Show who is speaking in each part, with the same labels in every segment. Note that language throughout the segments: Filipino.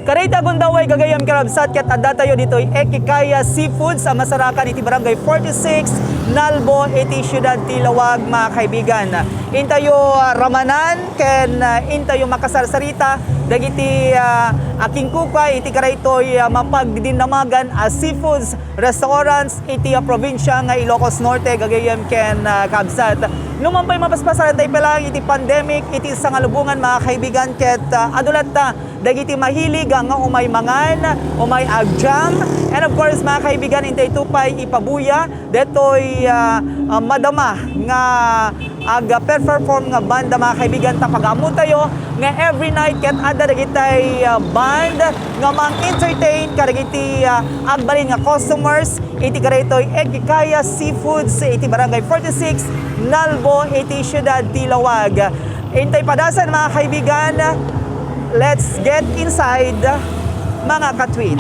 Speaker 1: Karita gundaway gagayam karabsat ket adda tayo dito Ikhikaia Seafoods sa Masarakan iti Barangay 46 Nalbo iti Siyudad Tilawag mga kaibigan. Intayo ramanan ken intayo makasarsarita dagiti aking kukay iti karaytoy mapagdinamagan a seafoods restaurants iti probinsya nga Ilocos Norte gagayam ken kabsat. Lumampay mapaspasaran tayo palang iti pandemic iti sangalubungan mga kaibigan ket adulat dagiti mahilig nga umay mangan, umay agjam, and of course mga kaibigan intay tupay ipabuya detoy madama nga perform nga banda mga kaibigan tapagamu tayo nga every night ket adda dagitay band nga mang-entertain kadagiti agbalin nga customers iti karaytoy Ikhikaia Seafoods iti Barangay 46 Nalbo iti Siyudad Tilawag. Intay padasan mga kaibigan. Let's get inside, mga katwid.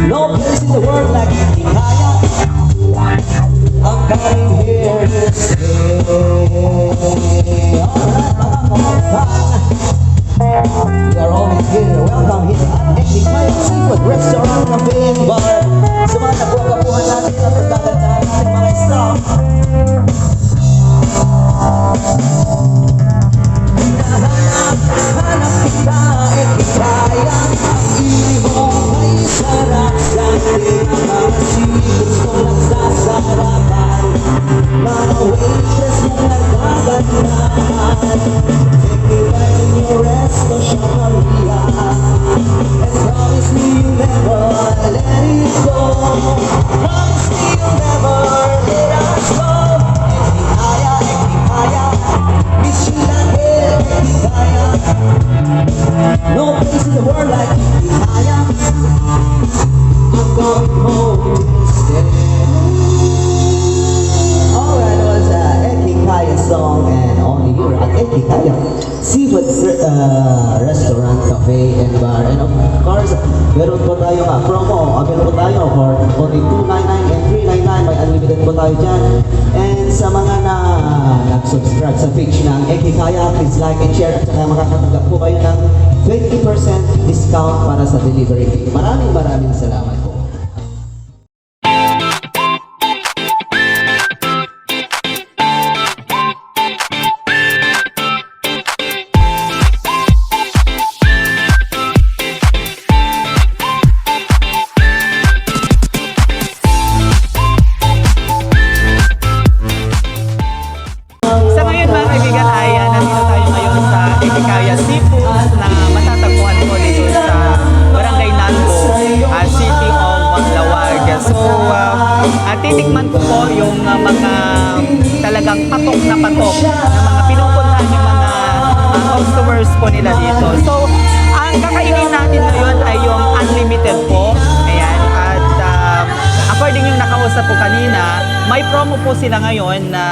Speaker 2: No place in the world like Ikhikaia. I'm coming here to stay. Alright, mga kumapang. We are always here. Welcome here at Ikhikaia Seafood Restaurant Cafe and Bar. Sa mga nakuha-kapuhan natin at pagkagandahan natin mga staff. Hanap kita Ikhikaia. Ang may sarap sa ating mga seafoods kung nagsasarapan. Mga waitress mong Ikhikaia Seafood Restaurant, Cafe, and Bar. And of course, meron po tayo promo. Meron po tayo for only $299 and $399. May unlimited po tayo dyan. And sa mga nag-subscribe sa page ng Ikhikaia, please like and share. At saka makakatanggap po kayo ng 20% discount para sa delivery fee. Maraming salamat po.
Speaker 1: Sa ngayon mga kaibigan ay nandito tayo ngayon sa Ikhikaia Seafoods na matatagpuan po dito sa Barangay Nalbo, City of Lawag. So titikman ko po yung mga talagang patok na mga pinupuntahan yung mga customers po nila dito. So ang kakainin natin ngayon ay yung unlimited po. Ayan, at according yung nakausap po kanina, may promo po sila ngayon na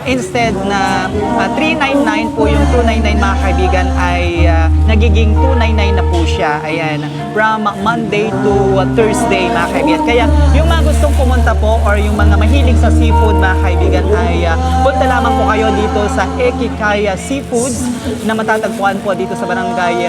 Speaker 1: instead na $399 po yung $299 mga kaibigan ay nagiging $299 na po siya. Ayan, from Monday to Thursday mga kaibigan. Kaya yung mga gustong pumunta po or yung mga mahilig sa seafood mga kaibigan ay punta lamang po kayo dito sa Ikhikaia Seafoods na matatagpuan po dito sa Barangay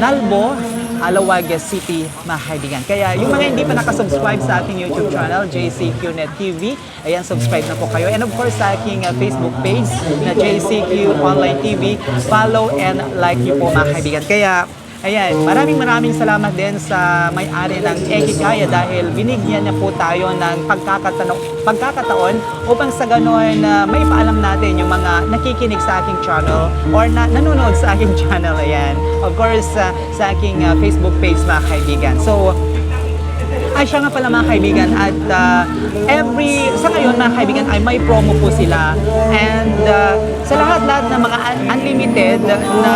Speaker 1: Nalbo, Alawag City, mga kaibigan. Kaya yung mga hindi pa nakasubscribe sa aking YouTube channel, JCQNet TV, ayan, subscribe na po kayo. And of course, sa aking Facebook page na JCQ Online TV, follow and like nyo po mga kaibigan. Kaya, ayan, maraming salamat din sa may-ari ng Ikhikaia dahil binigyan niya po tayo ng pagkakataon upang sa ganoon may paalam natin yung mga nakikinig sa aking channel or nanonood sa aking channel. Ayan, of course, sa aking Facebook page mga kaibigan. So, siya nga pala mga kaibigan at sa ngayon mga kaibigan ay may promo po sila and sa lahat ng mga unlimited na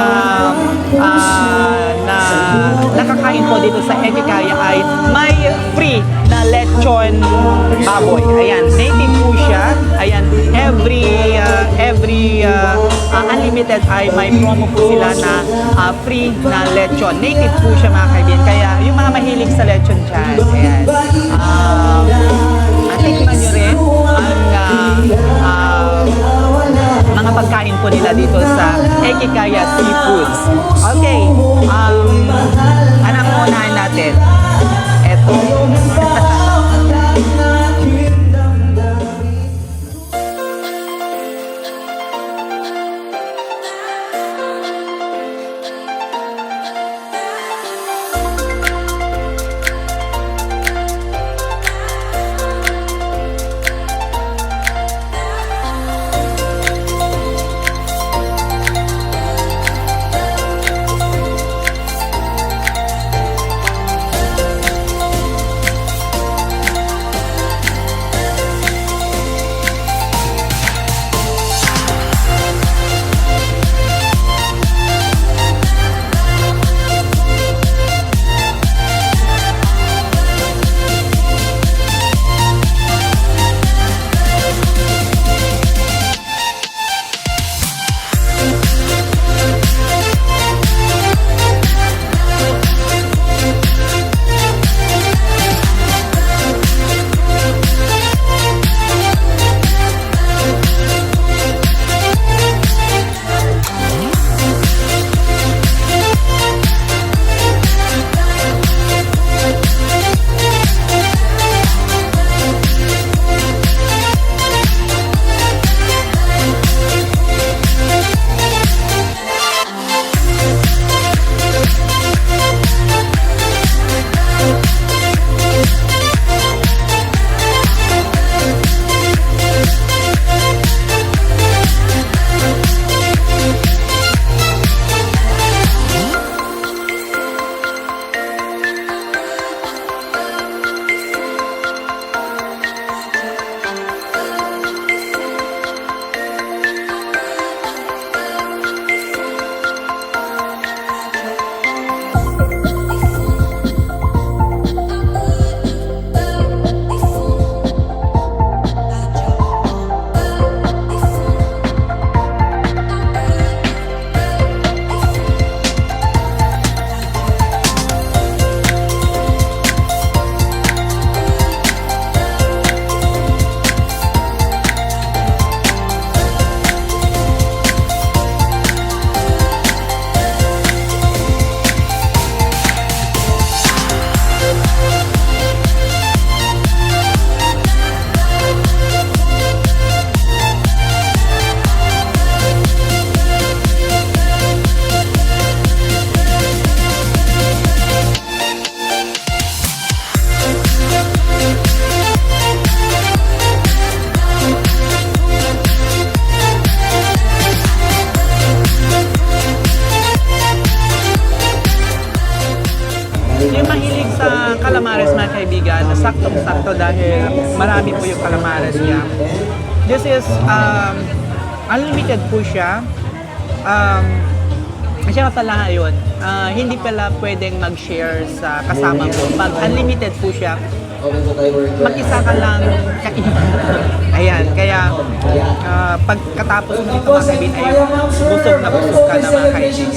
Speaker 1: nakakain po dito sa Ikhikaia ay may free na lechon baboy. Ayan, native po siya. Ayan, every unlimited ay may promo po sila na free na lechon. Native po siya mga kaibigan. Kaya yung mga mahilig sa lechon dyan, ayan, tikman nyo rin ang mga pagkain po nila dito sa Ikhikaia Seafoods. Okay, anong unahin natin? Eto. saktong-sakto dahil marami po yung calamares niya. This is unlimited po siya. Siya pala yun, hindi pala pwedeng mag-share sa kasama mo. Pag unlimited po siya, mag-isa ka lang kainin. Ayan, kaya pagkatapos mo nito mga kaibigan ay busog na busog ka na mga kaibigan.